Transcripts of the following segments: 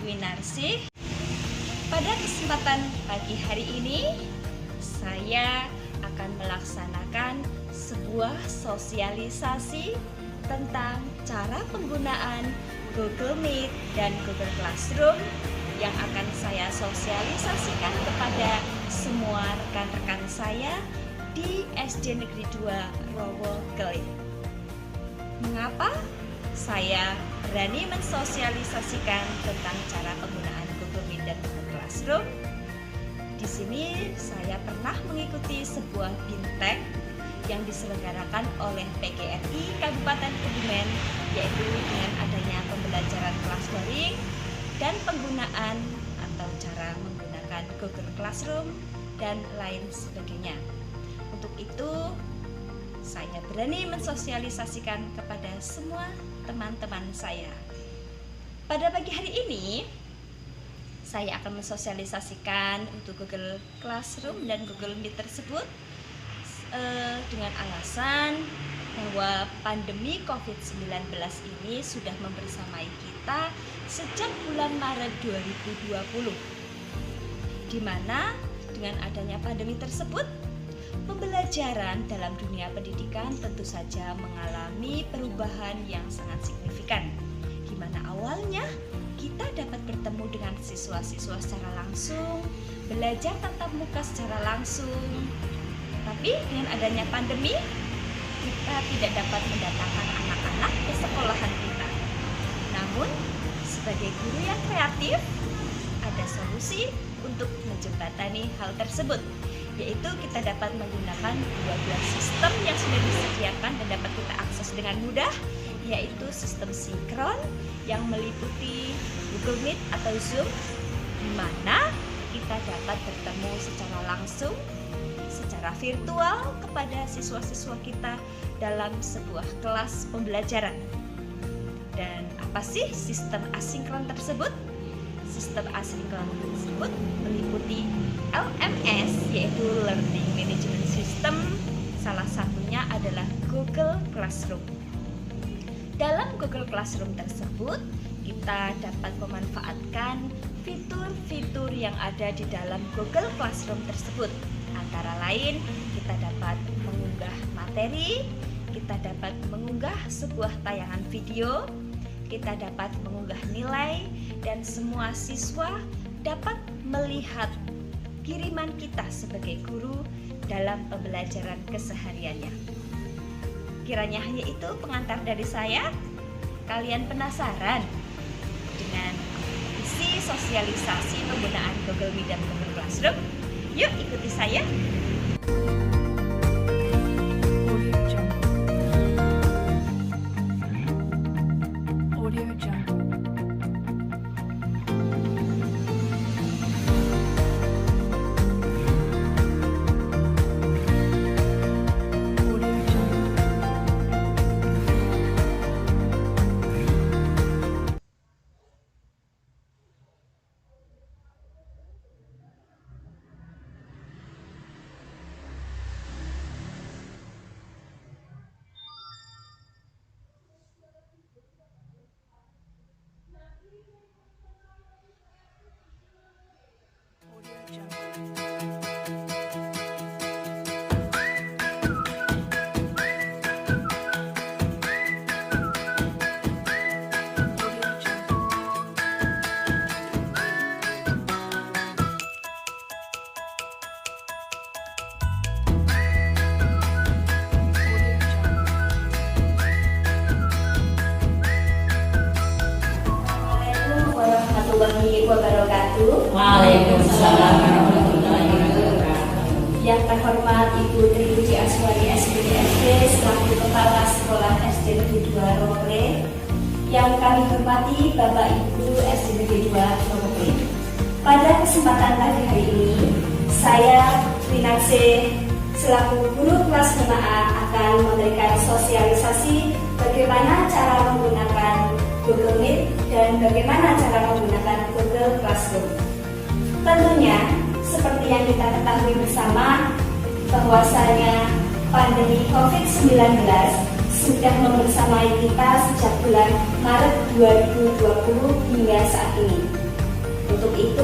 Dwinarsih. Pada kesempatan pagi hari ini, saya akan melaksanakan sebuah sosialisasi tentang cara penggunaan Google Meet dan Google Classroom yang akan saya sosialisasikan kepada semua rekan-rekan saya di SD Negeri 2 Rowo Kelit. Mengapa saya berani mensosialisasikan tentang cara penggunaan Google Meet dan Google Classroom? Di sini saya pernah mengikuti sebuah BIMTEK yang diselenggarakan oleh PGRI Kabupaten Kebumen, yaitu dengan adanya pembelajaran kelas daring dan penggunaan atau cara menggunakan Google Classroom dan lain sebagainya. Untuk itu, saya berani mensosialisasikan kepada semua teman-teman saya. Pada pagi hari ini, saya akan mensosialisasikan untuk Google Classroom dan Google Meet tersebut dengan alasan bahwa pandemi COVID-19 ini sudah membersamai kita sejak bulan Maret 2020, di mana dengan adanya pandemi tersebut, pembelajaran dalam dunia pendidikan tentu saja mengalami perubahan yang sangat signifikan, di mana awalnya kita dapat bertemu dengan siswa-siswa secara langsung, belajar tatap muka secara langsung. Tapi dengan adanya pandemi, kita tidak dapat mendatangkan anak-anak ke sekolahan kita. Namun, sebagai guru yang kreatif, ada solusi untuk menjembatani hal tersebut, yaitu kita dapat menggunakan dua buah sistem yang sudah disediakan dan dapat kita akses dengan mudah, yaitu sistem sinkron yang meliputi Google Meet atau Zoom, di mana kita dapat bertemu secara langsung, secara virtual kepada siswa-siswa kita dalam sebuah kelas pembelajaran. Dan apa sih sistem asinkron tersebut? Sistem asinkron tersebut meliputi LMS, yaitu Learning Management System. Salah satunya adalah Google Classroom. Dalam Google Classroom tersebut, kita dapat memanfaatkan fitur-fitur yang ada di dalam Google Classroom tersebut. Antara lain, kita dapat mengunggah materi, kita dapat mengunggah sebuah tayangan video, kita dapat mengunggah nilai, dan semua siswa dapat melihat kiriman kita sebagai guru dalam pembelajaran kesehariannya. Kiranya hanya itu pengantar dari saya. Kalian penasaran dengan isi sosialisasi penggunaan Google Meet dan Google Classroom? Yuk ikuti saya. Warahmatullahi wabarakatuh. Waalaikumsalam warahmatullahi wabarakatuh. Yang terhormat Ibu Tri Puji Aswari SPDSD selaku Kepala Sekolah SD Negeri 2 Rowo Kelit. Yang kami hormati Bapak Ibu SD Negeri 2 Rowo Kelit. Pada kesempatan pagi hari ini, saya Dwinarsih selaku guru kelas 5A akan memberikan sosialisasi bagaimana cara menggunakan Google Meet dan bagaimana cara menggunakan Google Classroom. Tentunya, seperti yang kita ketahui bersama, bahwasanya pandemi COVID-19 sudah membersamai kita sejak bulan Maret 2020 hingga saat ini.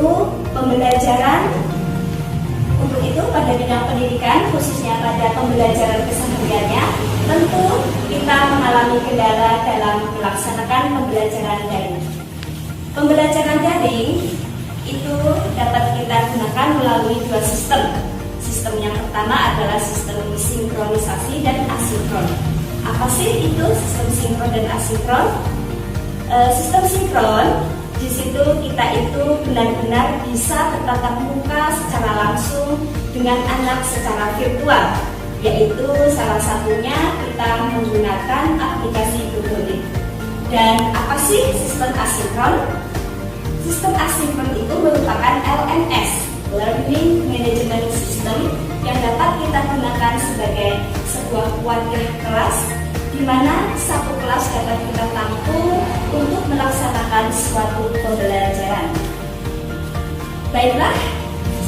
yaitu pembelajaran. Untuk itu pada bidang pendidikan, khususnya pada pembelajaran kesehariannya, tentu kita mengalami kendala dalam melaksanakan pembelajaran daring. Pembelajaran daring itu dapat kita gunakan melalui dua sistem. Sistem yang pertama adalah sistem sinkronisasi dan asinkron. Apa sih itu sistem sinkron dan asinkron? Sistem sinkron, di situ kita itu benar-benar bisa bertatap muka secara langsung dengan anak secara virtual, yaitu salah satunya kita menggunakan aplikasi Google Meet. Dan apa sih sistem asinkron? Sistem asinkron itu merupakan LMS, Learning Management System, yang dapat kita gunakan sebagai sebuah wadah kelas di mana satu kelas dapat kita tampung untuk melaksanakan suatu pembelajaran. Baiklah,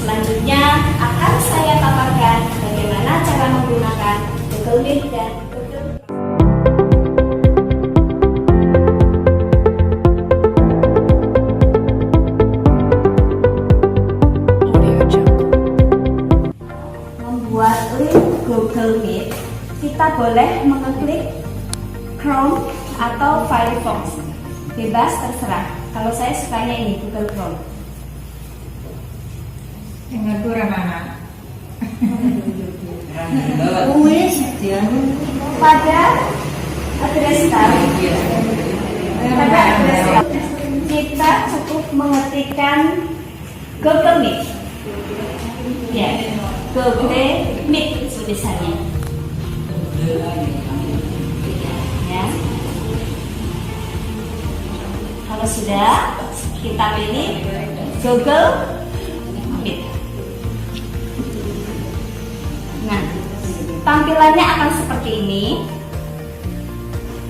selanjutnya akan saya paparkan bagaimana cara menggunakan Google Meet dan Google. Membuat link Google Meet, kita boleh mengeklik Chrome atau Firefox, bebas terserah. Kalau saya sukanya ini Google Chrome. Yang kurang mana? Pada address tab, kita cukup mengetikkan Google Meet. Ya, Google Meet tulisannya. Ya. Kalau sudah, kita pilih Google Meet. Nah, tampilannya akan seperti ini.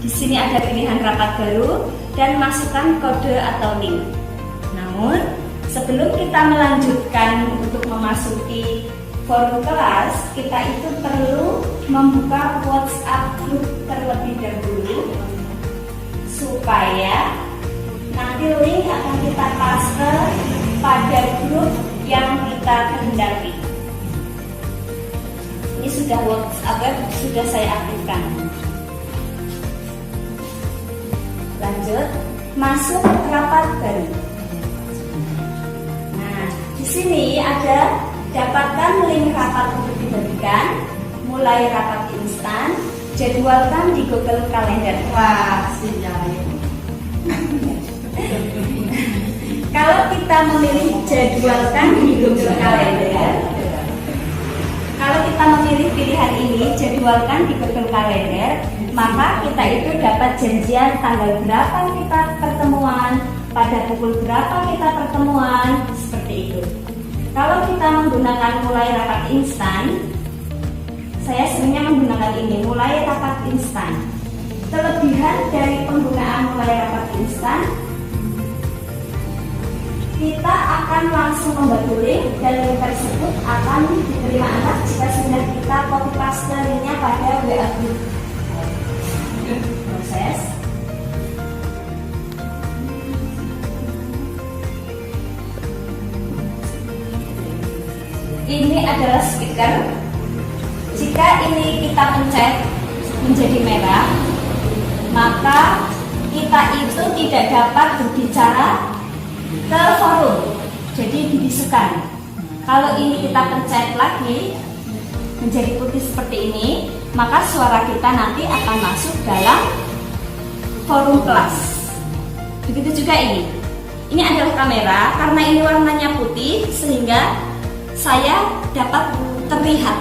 Di sini ada pilihan rapat baru dan masukkan kode atau link. Namun, sebelum kita melanjutkan untuk memasuki forum kelas, kita itu perlu membuka WhatsApp group terlebih dahulu supaya nanti link akan kita paste pada grup yang kita kehendaki. Ini sudah WhatsApp sudah saya aktifkan. Lanjut, masuk rapat baru. Nah, di sini ada dapatkan link rapat untuk dibagikan, mulai rapat instan, jadwalkan di Google Calendar. Wah, sinyal. Kalau kita memilih jadwalkan di Google Calendar, kalau kita memilih pilihan ini, jadwalkan di Google Calendar, maka kita itu dapat janjian tanggal berapa kita pertemuan, pada pukul berapa kita pertemuan, seperti itu. Kalau kita menggunakan mulai rapat instan, saya seringnya menggunakan ini, mulai rapat instan. Kelebihan dari penggunaan mulai rapat instan, kita akan langsung membantu link dan link tersebut akan diterima anak jika sudah kita copy paste linknya pada WA group. Proses. Ini adalah speaker. Jika ini kita pencet menjadi merah, maka kita itu tidak dapat berbicara ke forum, jadi dibisukan. Kalau ini kita pencet lagi menjadi putih seperti ini, maka suara kita nanti akan masuk dalam forum kelas. Begitu juga ini. Ini adalah kamera, karena ini warnanya putih sehingga saya dapat terlihat.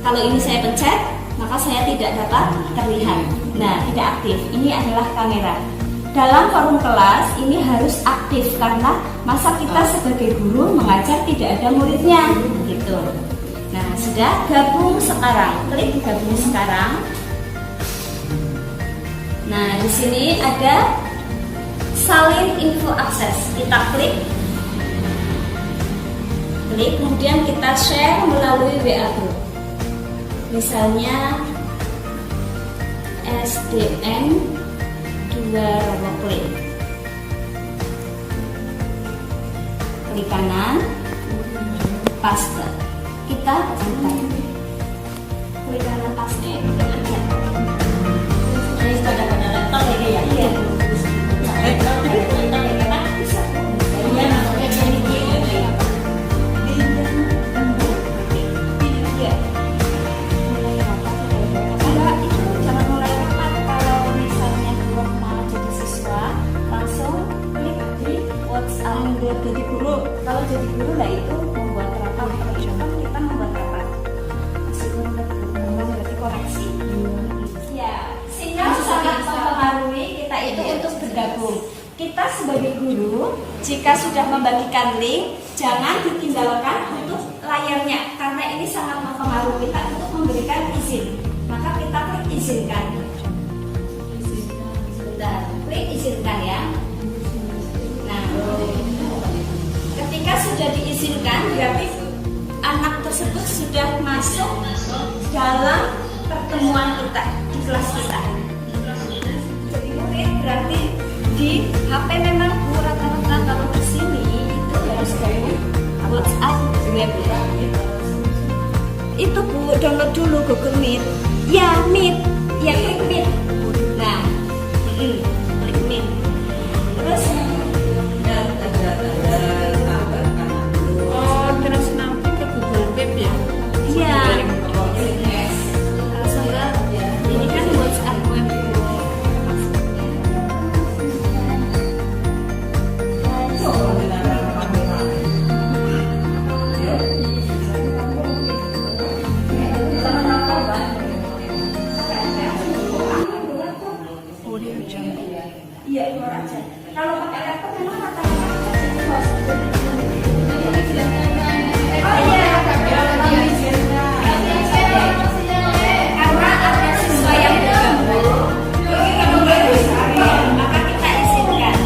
Kalau ini saya pencet, maka saya tidak dapat terlihat. Nah, tidak aktif. Ini adalah kamera. Dalam forum kelas ini harus aktif karena masa kita sebagai guru mengajar tidak ada muridnya, gitu. Nah, sudah gabung sekarang. Klik gabung sekarang. Nah, di sini ada salin info akses. Kita klik, kemudian kita share melalui WA group. Misalnya SDN 2 Roboplay. klik kanan, paste. Kita putar. Klik kanan paste. Ini sudah pada laptop ini ya? Iya. Jadi guru, kalau jadi guru lah itu membuat rapat, kita membuat rapat. Meskipun berarti koreksi. Ya, sinyal sangat mempengaruhi kita itu untuk bergabung. Kita sebagai guru, jika sudah membagikan link, jangan ditinggalkan untuk layarnya, karena ini sangat mempengaruhi kita untuk memberikan izin. Maka kita klik izinkan. Sebentar, klik izinkan ya. Nah, ketika sudah diizinkan, berarti anak tersebut sudah masuk dalam pertemuan kita di kelas kita. Jadi mungkin berarti di HP memang Bu rata-rata kalau di sini itu harus dari WhatsApp web. Itu Bu download dulu Google Meet. Ya Meet, ya klik Meet. Nah, klik Meet. Terus Terus nanti ke Google Web ya? iya. Langsung ke ini kan WhatsApp web. Iya, keluar aja. Kalau pakai laptop memang rata-rata oh iya, karena ada siswa yang bergabung, maka kita izinkan.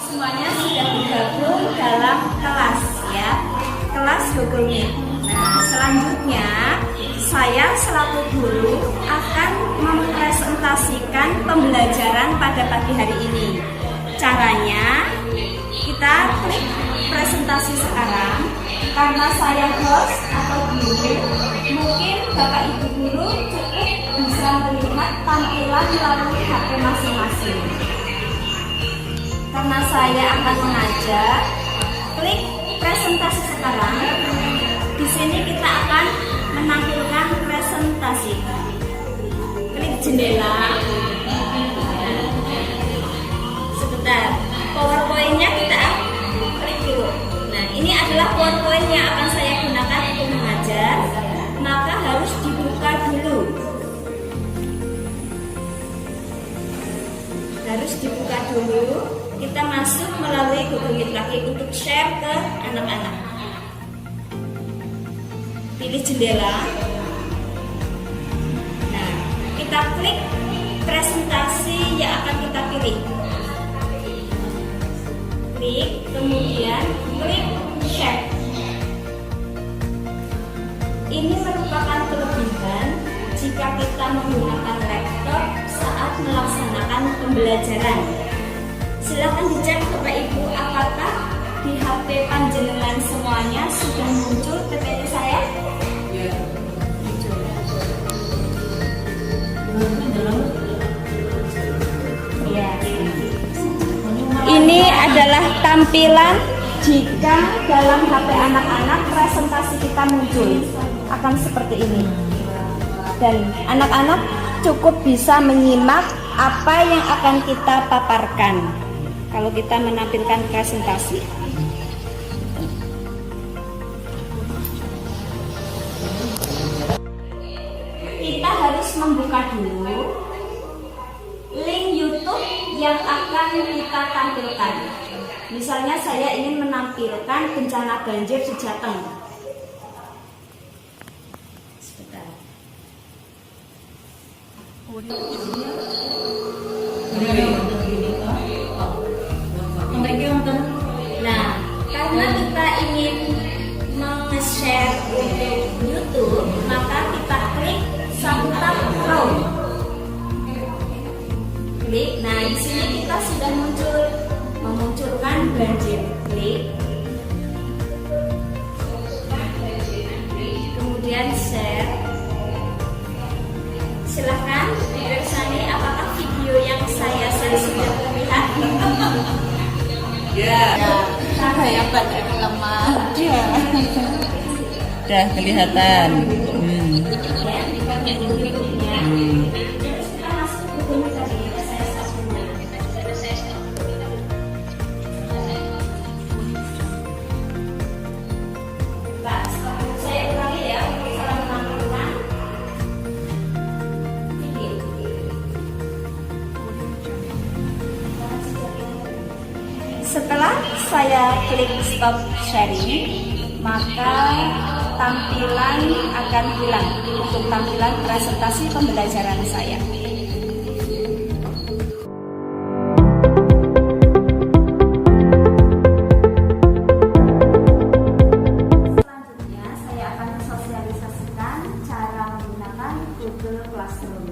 Semuanya sudah bergabung dalam kelas ya, kelas Google Meet. Nah, selanjutnya saya selaku guru akan mempresentasikan pembelajaran pada pagi hari ini. Caranya kita klik presentasi sekarang. Karena saya host atau guru, mungkin Bapak Ibu guru cukup bisa melihat tampilan melalui HP masing-masing. Karena saya akan mengajar, klik presentasi sekarang. Di sini kita akan menampilkan presentasi. Klik jendela. Sebentar, PowerPoint-nya kita klik dulu. Nah, ini adalah PowerPoint yang akan saya gunakan untuk mengajar. Maka harus dibuka dulu. Harus dibuka dulu. Kita masuk melalui Google Meet lagi untuk share ke anak-anak. Pilih jendela. Nah, kita klik presentasi yang akan kita pilih. Klik, kemudian klik share. Ini merupakan kelebihan jika kita menggunakan laptop saat melaksanakan pembelajaran. Silakan dicek Bapak Ibu apakah di HP panjenengan semuanya sudah muncul PPT saya? Ya. Ini adalah tampilan jika dalam HP anak-anak presentasi kita muncul, akan seperti ini. Dan anak-anak cukup bisa menyimak apa yang akan kita paparkan kalau kita menampilkan presentasi. Kita harus membuka dulu yang akan kita tampilkan. Misalnya saya ingin menampilkan bencana banjir di Jateng. Sebentar. Nah, karena kita ingin meng-share untuk YouTube, maka kita klik sambutan Chrome. Klik. Nah, di sini kita sudah memunculkan banjir. Klik. Kemudian share. Silahkan dipersani apakah video yang saya share sudah terlihat. Ya, saya baterai lemah. Udah kelihatan. Ya, dipakai dulu ya. Terus kita masuk ke buku tadi. Saya satunya. Pak, saya ulangi ya untuk salah menampilkan. Setelah saya klik stop sharing, maka tampilan akan hilang untuk tampilan presentasi pembelajaran saya. Selanjutnya saya akan mensosialisasikan cara menggunakan Google Classroom.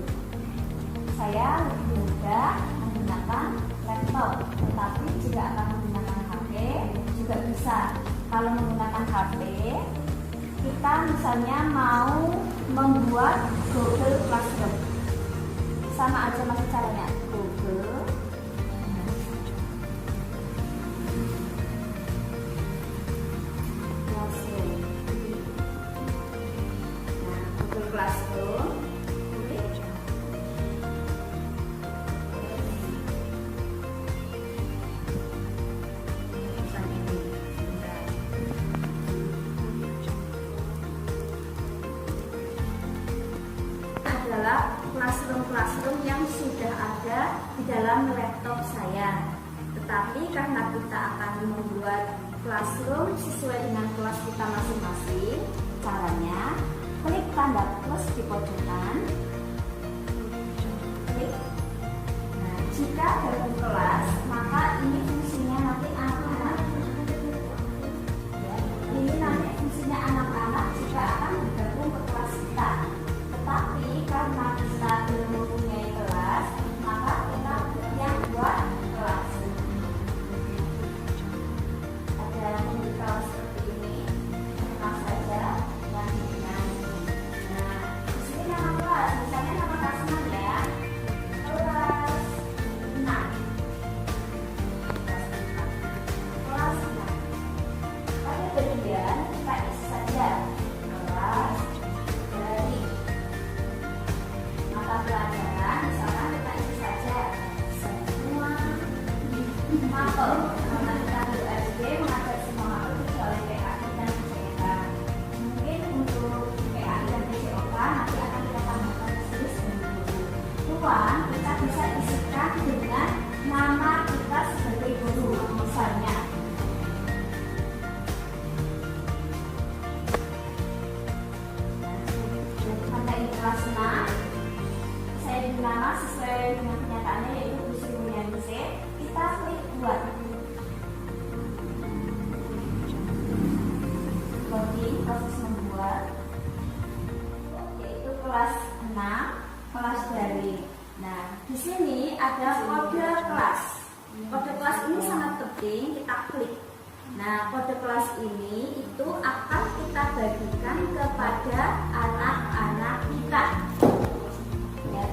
Saya lebih mudah menggunakan laptop, tetapi jika akan menggunakan HP juga bisa. Kalau menggunakan HP, kita misalnya mau membuat Google Classroom, sama aja masih caranya. Google Classroom. Nah, Google Classroom. Adalah classroom yang sudah ada di dalam laptop saya. Tetapi karena kita akan membuat classroom sesuai dengan kelas kita masing-masing, caranya klik tanda plus di pojokan. Klik. Nah, jika gabung kelas, maka ini fungsinya nanti anak-anak. Ya, ini nanti fungsinya anak-anak jika akan bergabung ke kelas kita. Tetapi karena kita belum mempunyai kelas, maka kita yang buat kelas. Ada pemberitahuan seperti ini, tenang saja dan dengan. Nah, di sini nama kelas, misalnya nama kelas 6 ya, kelas 6. Kelas 6. Pada bagian kita isi saja kelas dari mata pelajaran, misalkan kita isi saja semua mapel. Karena kita BUSD mengajar semua mapel kecuali PAI dan PCOK. Mungkin untuk PAI dan PCOK nanti akan kita tambahkan tulis dan guru. Ruang kita bisa isikan dengan nama kita sebagai guru, misalnya. Karena ini kelas 6, saya beri nama sesuai dengan kenyataannya yaitu Bu Sri Mulyanise. Kita klik buat loading proses membuat, yaitu kelas 6, kelas daring. Nah, di sini ada kode kelas. Kode kelas ini sangat penting, kita klik. Nah, kode kelas ini itu akan kita bagikan kepada anak-anak kita. Ya.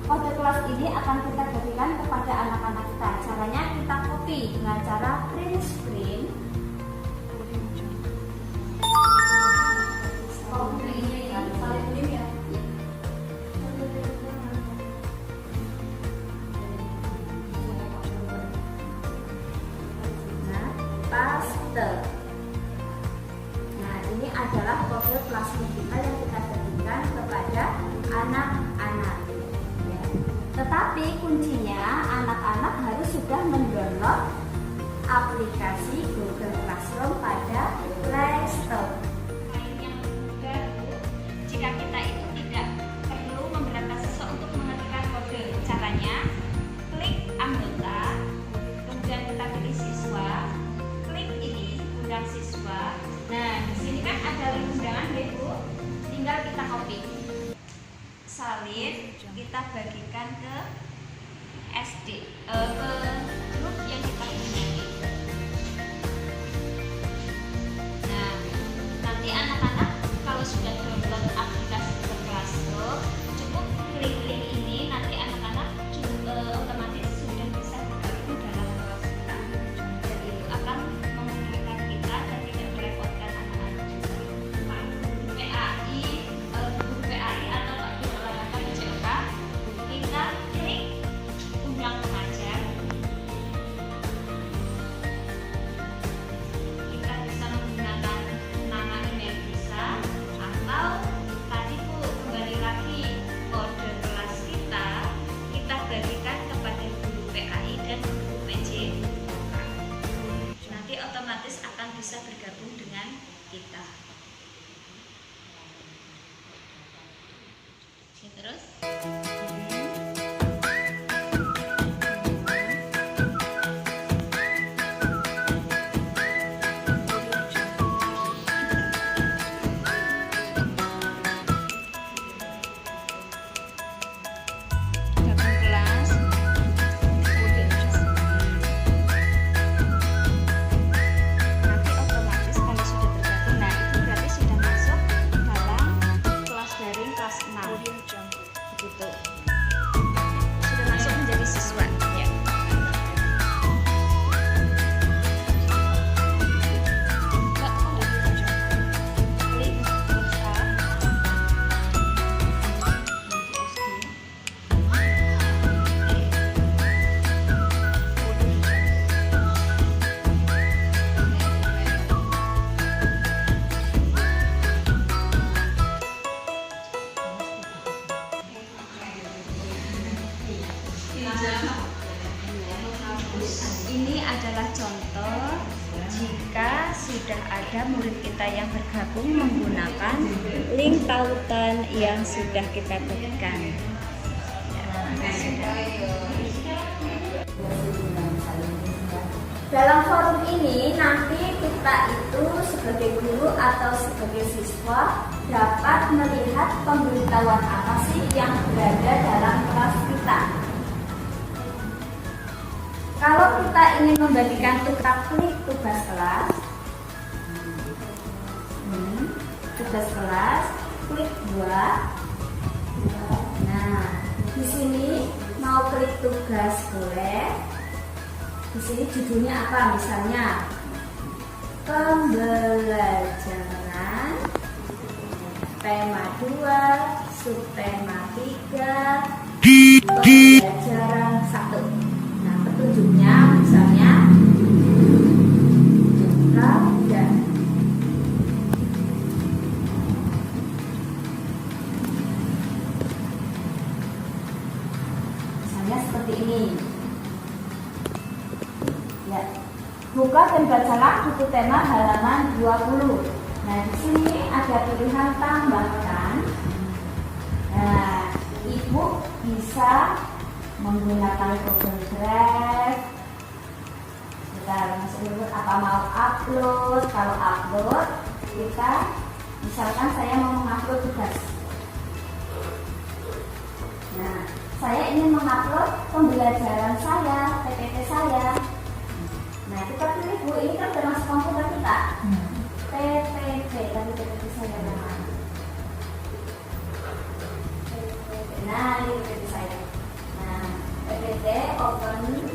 Kode kelas ini akan kita bagikan kepada anak-anak kita. Caranya kita copy dengan cara print screen. Paste. Nah, ini adalah kode classroom kita yang kita berikan kepada anak-anak. Ya. Tetapi kuncinya anak-anak harus sudah mendownload aplikasi Google Classroom pada Play Store. Yang mudah, Bu, jika kita itu tidak perlu memberatkan siswa untuk mengetikkan kode. Caranya, klik anggota, kemudian kita pilih siswa, klik ini undang siswa. Nah, di sini kan ada link undangan, ya Bu. Tinggal kita copy, salin, kita bagikan ke ke grup yang kita punya. Nah, nanti anak-anak kalau sudah download aplikasi Google Classroom, cukup klik link ini, nanti anak-anak otomatis sudah bisa bergabung dalam kelas kita. Dan itu akan memudahkan kita dan tidak merepotkan anak-anak juga. Guru PAI atau olahraga PJOK, kita klik undang pengajar. Kita bisa menggunakan nama email bisa, atau tadi Bu, kembali lagi kode kelas kita bagikan kepada guru PAI dan guru PJOK. Nanti otomatis akan bisa bergabung dengan kita. Oke, terus. Gabung kelas. Nanti otomatis kalau sudah bergabung, nah itu berarti sudah masuk dalam kelas daring kelas 6. Begitu. Sudah masuk menjadi siswa. Ya. Klik WhatsApp. Ini adalah contoh jika sudah ada murid kita yang bergabung menggunakan link tautan yang sudah kita berikan. Dalam forum ini nanti kita itu sebagai guru atau sebagai siswa dapat melihat pemberitahuan apa sih yang berada dalam kelas kita. Kalau kita ingin membagikan klik tugas kelas, klik buat. Nah, di sini mau klik tugas boleh. Di sini judulnya apa? Misalnya pembelajaran tema 2, subtema 3, pembelajaran 1. Nah, petunjuknya misalnya dan misalnya seperti ini. Ya, buka dan bacalah buku tema halaman 20. Nah, di sini ada pilihan tambahkan. Nah, Ibu bisa menggunakan Google Drive. Kita masuk apa mau upload. Kalau upload, kita misalkan saya mau mengupload tugas. Nah, saya ingin mengupload pembelajaran saya, PPT saya. Nah, kita pilih Bu, ini kan termasuk komputer kita. PPT, tapi PPT saya namanya. Nah, ini PPT saya. Nah, PPT open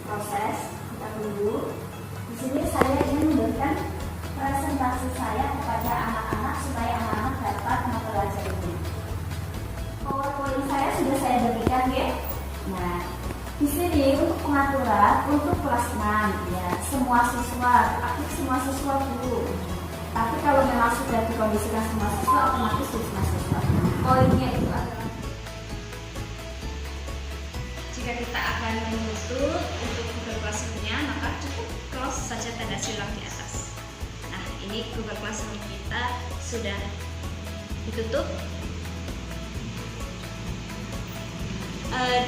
proses, kita tunggu. Di sini saya ingin memberikan presentasi saya kepada anak-anak supaya anak-anak dapat mempelajarinya. PowerPoint saya sudah saya berikan, ya. Nah, di sini untuk pengaturan untuk kelas 6 ya, semua siswa, aktif semua siswa dulu. Tapi kalau memang sudah dikondisikan semua siswa, otomatis semua siswa. Poinnya itu adalah jika kita akan menutup untuk Google Classroom-nya, maka cukup close saja tanda silang di atas. Nah, ini Google Classroom kita sudah ditutup.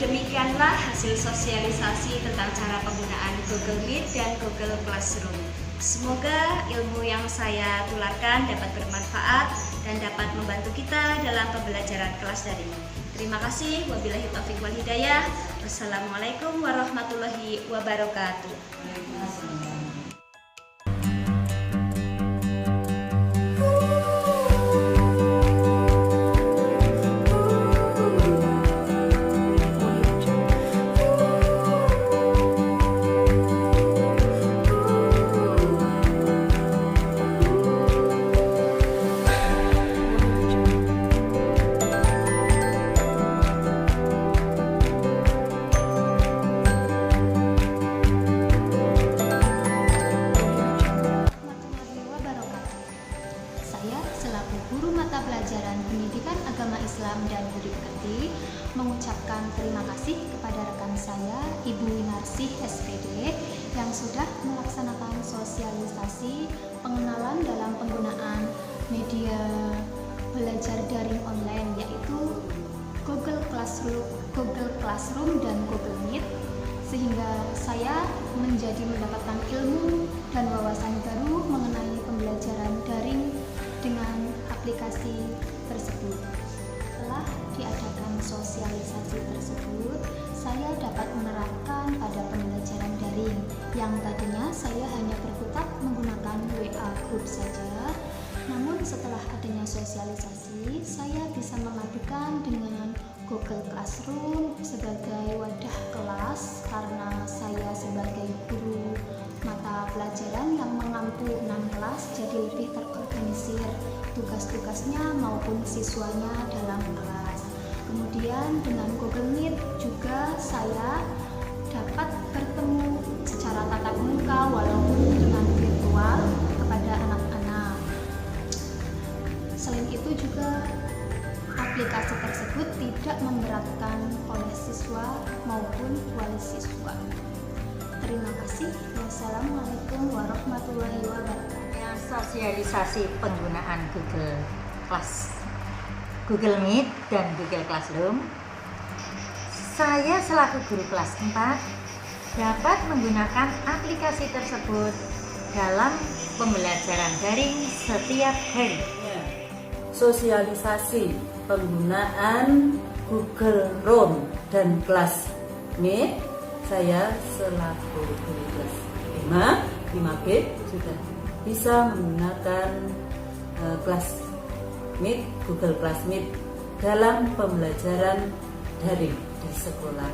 Demikianlah hasil sosialisasi tentang cara penggunaan Google Meet dan Google Classroom. Semoga ilmu yang saya tularkan dapat bermanfaat dan dapat membantu kita dalam pembelajaran kelas daring. Terima kasih. Wabillahi taufiq wal hidayah. Wassalamualaikum warahmatullahi wabarakatuh. Selaku guru mata pelajaran Pendidikan Agama Islam dan Budi Pekerti mengucapkan terima kasih kepada rekan saya Ibu Winarsih SPD yang sudah melaksanakan sosialisasi pengenalan dalam penggunaan media belajar daring online yaitu Google Classroom dan Google Meet, sehingga saya mendapatkan ilmu dan wawasan baru mengenai pembelajaran daring dengan aplikasi tersebut. Setelah diadakan sosialisasi tersebut, saya dapat menerapkan pada pembelajaran daring yang tadinya saya hanya berkutat menggunakan WA group saja. Namun setelah adanya sosialisasi, saya bisa memadukan dengan Google Classroom sebagai wadah kelas karena saya sebagai guru mata pelajaran yang mengampu 6 kelas jadi lebih terorganisir tugas-tugasnya maupun siswanya dalam kelas. Kemudian dengan Google Meet juga saya dapat bertemu secara tatap muka walaupun dengan virtual kepada anak-anak. Selain itu juga aplikasi tersebut tidak memberatkan oleh siswa maupun wali siswa. Terima kasih. Wassalamualaikum warahmatullahi wabarakatuh. Sosialisasi penggunaan Google Meet dan Google Classroom. Saya selaku guru kelas 4 dapat menggunakan aplikasi tersebut dalam pembelajaran daring setiap hari. Sosialisasi penggunaan Google Room dan Classmeet, saya selaku guru kelas 5B sudah bisa menggunakan Google Classmeet dalam pembelajaran daring di sekolah